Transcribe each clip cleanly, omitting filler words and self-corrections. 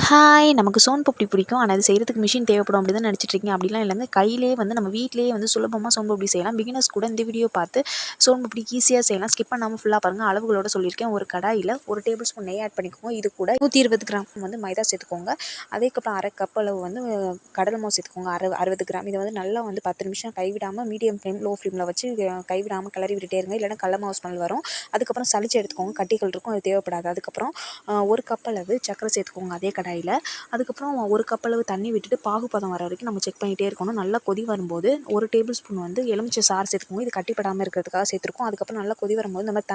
Hi! நமக்கு zone பப்டி பிடிக்கும். ஆனா, அது செய்றதுக்கு மிஷின் தேவைப்படும் அப்படி தான் நெனச்சிட்டுருக்கீங்க. அப்படிலாம் இல்லங்க. கையிலேயே வந்து நம்ம வீட்லயே வந்து சுலபமா சோன் பப்டி செய்யலாம். பிகினர்ஸ் கூட இந்த வீடியோ பார்த்து சோன் பப்டி ஈஸியா செய்யலாம். ஸ்கிப் பண்ணாம ஃபுல்லா பாருங்க. அளவுகளோட சொல்லியிருக்கேன். ஒரு கடாயில 1 டேபிள் ஸ்பூன் நெய் ஆட் பண்ணிக்கோங்க. இது கூட 120 கிராம் வந்து மைதா சேர்த்துக்கோங்க. அதுக்கப்புறம் 1/2 கப் அளவு வந்து கடலை மாவு சேர்த்துக்கோங்க. 60 கிராம். இத வந்து நல்லா வந்து 10 நிமிஷம் கைவிடாம மீடியம் ஃப்ளேம், லோ ஃப்ளேம்ல வச்சு கைவிடாம கிளறி விட்டுட்டே இருங்க. இல்லைன்னா கடல மாவு ஸ்மெல் வரும். அதுக்கப்புறம் சலிச்சு எடுத்துக்கோங்க. கட்டிகள் இருக்கும். அது தேவைப்படாது. அதுக்கப்புறம் 1 கப் அளவு சர்க்கரை சேர்த்துக்கோங்க அதே கடாயில. அதுக்கப்புறம் 1 கப் அளவு தண்ணி விட்டுட்டு பாகுபதம் வர வரைக்கும் நம்ம செக் பண்ணிகிட்டே இருக்கணும். நல்லா கொதி வரும்போது 1 டேபிள் ஸ்பூன் வந்து எலுமிச்சை சாறு சேர்த்துக்கோங்க. இது கட்டிப்படாமல் இருக்கிறதுக்காக சேர்த்துருக்கோம். அதுக்கப்புறம் நல்லா கொதி வரும்போது இந்த மாதிரி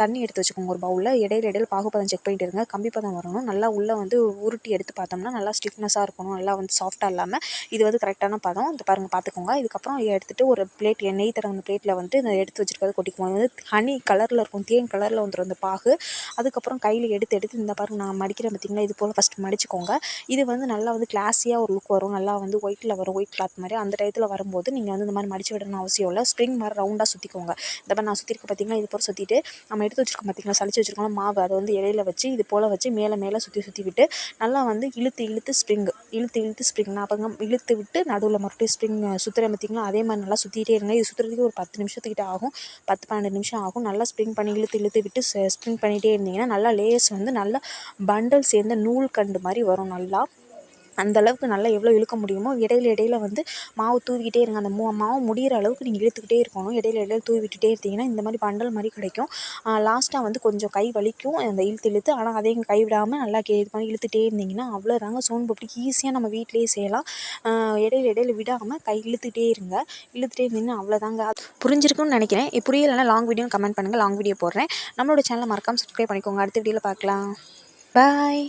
தண்ணி எடுத்து வச்சுக்கோங்க ஒரு பவுலில். இடையில பாகுபதம் செக் பண்ணிட்டு இருங்க. கம்பி பதம் வரணும். நல்லா உள்ளே வந்து உருட்டி எடுத்து பார்த்தோம்னா நல்லா ஸ்டிஃப்னஸாக இருக்கணும். நல்லா வந்து சாஃப்டாக இல்லாமல் இது வந்து கரெக்டான பதம். இது பாருங்கள் பார்த்துக்கோங்க. இதுக்கப்புறம் எடுத்துகிட்டு ஒரு பிளேட் நெய் தடவின பிளேட்டில் வந்து இதை எடுத்து வச்சுருக்கிறது கொட்டிக்குவோம். வந்து ஹனி கலரில் இருக்கும், தேன் கலரில் வந்துடும் அந்த பாகு. அதுக்கப்புறம் கையில் எடுத்து இந்த பாருங்க நான் மடிக்கிறேன் பார்த்தீங்களா, இது போல் ஃபஸ்ட்டு மடிச்சுக்கோங்க. இது வந்து நல்லா வந்து கிளாஸியாக ஒரு லுக் வரும். நல்லா வந்து ஒயிட்டில் வரும், ஒயிட் கிளாத் மாதிரி. அந்த டயத்தில் வரும்போது நீங்கள் வந்து இந்த மாதிரி மடிச்சு விடணும்னு அவசியம் இல்லை. ஸ்ப்ரிங் மாதிரி ரவுண்டாக சுற்றிக்கோங்க. இந்த மாதிரி நான் சுற்றிருக்கேன் பார்த்தீங்களா, இது போல் சுற்றிட்டு நம்ம எடுத்து வச்சுருக்கோம் பார்த்தீங்களா, சளிச்சு வச்சுருக்கோம் மாவு, அதை வந்து இலையில வச்சு இது போல் வச்சு மேலே சுற்றி விட்டு நல்லா வந்து இழுத்து ஸ்ப்ரிங் நான் அப்போ இழுத்து விட்டு நடுவில் மறுபடியும் ஸ்ப்ரிங் சுற்றுறேன் பார்த்தீங்களா, அதே மாதிரி நல்லா சுற்றிட்டே இருங்க. இது சுற்றுறதுக்கு ஒரு 10 நிமிஷத்துக்கிட்ட ஆகும். 10-12 நிமிஷம் ஆகும். நல்லா ஸ்ப்ரிங் பண்ணி இழுத்து விட்டு ஸ்ப்ரிங் பண்ணிகிட்டே இருந்தீங்கன்னா நல்லா லேஸ் வந்து நல்லா பண்டல் சேர்ந்த நூல் கண்டு மாதிரி வரும். நல்லா அந்தளவுக்கு நல்லா எவ்வளோ இழுக்க முடியுமோ இடையில வந்து மாவு தூவிக்கிட்டே இருங்க. அந்த மாவு முடிகிற அளவுக்கு நீங்கள் இழுத்துக்கிட்டே இருக்கணும். இடையில தூவி விட்டுட்டே இருந்தீங்கன்னா இந்த மாதிரி பண்டல் மாதிரி கிடைக்கும். லாஸ்ட்டாக வந்து கொஞ்சம் கை வலிக்கும் அந்த இழுத்து. ஆனால் அதையும் கை விடாமல் நல்லா இது பண்ணி இழுத்துட்டே இருந்தீங்கன்னா அவ்வளோதாங்க. சோன் பப்டி ஈஸியாக நம்ம வீட்டிலேயே செய்யலாம். இடையில விடாமல் கை இழுத்துகிட்டே இருந்தீங்கன்னா அவ்வளோதாங்க. புரிஞ்சிருக்குன்னு நினைக்கிறேன். புரியலைன்னா லாங் வீடியோ கமெண்ட் பண்ணுங்கள். லாங் வீடியோ போடுறேன். நம்மளோட சேனலை மறக்காமல் சப்ஸ்கிரைப் பண்ணிக்கோங்க. அடுத்த வீடியோவில் பார்க்கலாம். பாய்.